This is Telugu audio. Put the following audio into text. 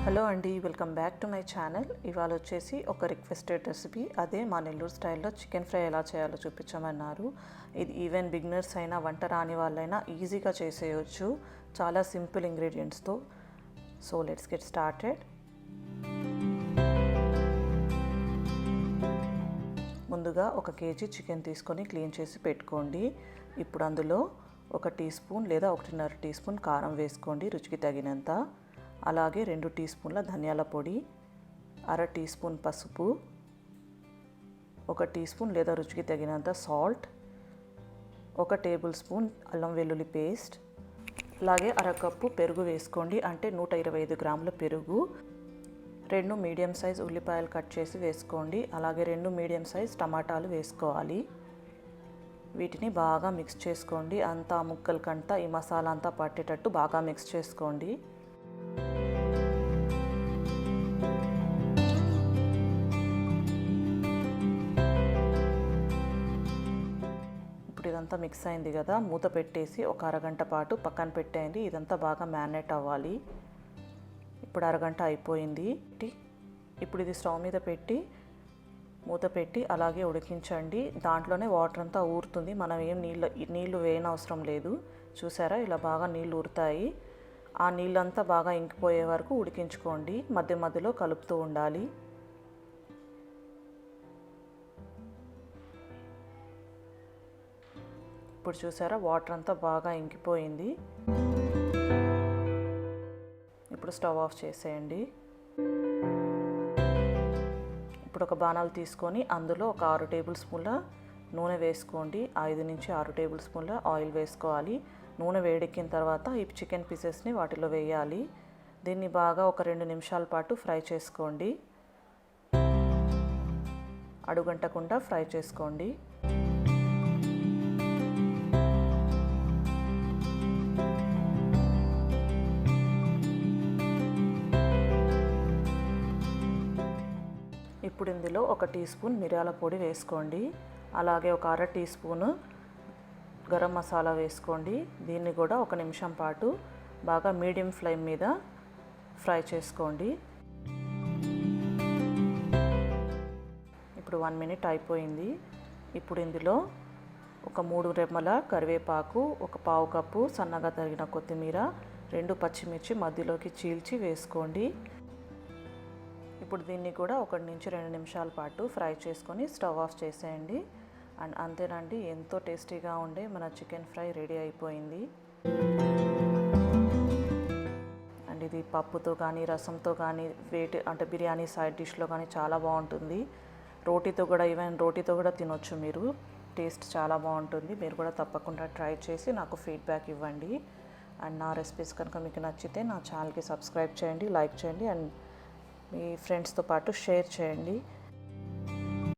హలో అండి, welcome back to my channel. ఇవాళ వచ్చేసి ఒక రిక్వెస్టెడ్ రెసిపీ, అదే మా నెల్లూరు స్టైల్లో చికెన్ ఫ్రై ఎలా చేయాలో చూపించమన్నారు. ఇది ఈవెన్ బిగినర్స్ అయినా వంట రాని వాళ్ళైనా ఈజీగా చేసేయచ్చు, చాలా సింపుల్ ఇంగ్రీడియంట్స్తో. So let's get started. ముందుగా 1 kg చికెన్ తీసుకొని క్లీన్ చేసి పెట్టుకోండి. ఇప్పుడు అందులో 1 టీ స్పూన్ లేదా 1.5 టీ స్పూన్ కారం వేసుకోండి రుచికి తగినంత. అలాగే 2 టీ స్పూన్ల ధనియాల పొడి, 1/2 టీ స్పూన్ పసుపు, 1 టీ స్పూన్ లేదా రుచికి తగినంత సాల్ట్, 1 టేబుల్ స్పూన్ అల్లం వెల్లుల్లి పేస్ట్, అలాగే 1/2 కప్పు పెరుగు వేసుకోండి, అంటే 125 గ్రాముల పెరుగు. 2 మీడియం సైజ్ ఉల్లిపాయలు కట్ చేసి వేసుకోండి, అలాగే 2 మీడియం సైజ్ టమాటాలు వేసుకోవాలి. వీటిని బాగా మిక్స్ చేసుకోండి, అంతా ముక్కలకంతా ఈ మసాలా అంతా పట్టేటట్టు బాగా మిక్స్ చేసుకోండి. ఇప్పుడు ఇదంతా మిక్స్ అయింది కదా, మూత పెట్టేసి ఒక అరగంట పాటు పక్కన పెట్టేయండి. ఇదంతా బాగా మ్యారినేట్ అవ్వాలి. ఇప్పుడు అరగంట అయిపోయింది. ఇప్పుడు ఇది స్టవ్ మీద పెట్టి మూత పెట్టి అలాగే ఉడికించండి. దాంట్లోనే వాటర్ అంతా ఊరుతుంది, మనం ఏం నీళ్ళు వేయనవసరం లేదు. చూసారా, ఇలా బాగా నీళ్ళు ఊరుతాయి. ఆ నీళ్ళంతా బాగా ఇంకిపోయే వరకు ఉడికించుకోండి, మధ్య మధ్యలో కలుపుతూ ఉండాలి. ఇప్పుడు చూసారా, వాటర్ అంతా బాగా ఇంకిపోయింది. ఇప్పుడు స్టవ్ ఆఫ్ చేసేయండి. ఇప్పుడు ఒక బాణాలు తీసుకొని అందులో ఒక 6 టేబుల్ స్పూన్ల నూనె వేసుకోండి. 5 నుంచి 6 టేబుల్ స్పూన్ల ఆయిల్ వేసుకోవాలి. నూనె వేడెక్కిన తర్వాత ఈ చికెన్ పీసెస్ని వాటిలో వేయాలి. దీన్ని బాగా ఒక 2 నిమిషాల పాటు ఫ్రై చేసుకోండి. అడుగంటకుండా ఫ్రై చేసుకోండి. ఇప్పుడు ఇందులో 1 టీ స్పూన్ మిరియాల పొడి వేసుకోండి, అలాగే ఒక 1/2 టీ స్పూను గరం మసాలా వేసుకోండి. దీన్ని కూడా 1 నిమిషం పాటు బాగా మీడియం ఫ్లేమ్ మీద ఫ్రై చేసుకోండి. ఇప్పుడు 1 మినిట్ అయిపోయింది. ఇప్పుడు ఇందులో ఒక 3 రెమ్మల కరివేపాకు, ఒక పావు కప్పు సన్నగా తరిగిన కొత్తిమీర, 2 పచ్చిమిర్చి మధ్యలోకి చీల్చి వేసుకోండి. ఇప్పుడు దీన్ని కూడా 1 నుంచి 2 నిమిషాల పాటు ఫ్రై చేసుకొని స్టవ్ ఆఫ్ చేసేయండి. అండ్ అంతేనండి, ఎంతో టేస్టీగా ఉండే మన చికెన్ ఫ్రై రెడీ అయిపోయింది. అండ్ ఇది పప్పుతో కానీ రసంతో కానీ అంటే బిర్యానీ సైడ్ డిష్లో కానీ చాలా బాగుంటుంది. రోటీతో కూడా, ఈవెన్ రోటీతో కూడా తినొచ్చు మీరు. టేస్ట్ చాలా బాగుంటుంది. మీరు కూడా తప్పకుండా ట్రై చేసి నాకు ఫీడ్బ్యాక్ ఇవ్వండి. అండ్ నా రెసిపీస్ కనుక మీకు నచ్చితే నా ఛానల్కి సబ్స్క్రైబ్ చేయండి, లైక్ చేయండి, అండ్ మీ ఫ్రెండ్స్తో పాటు షేర్ చేయండి.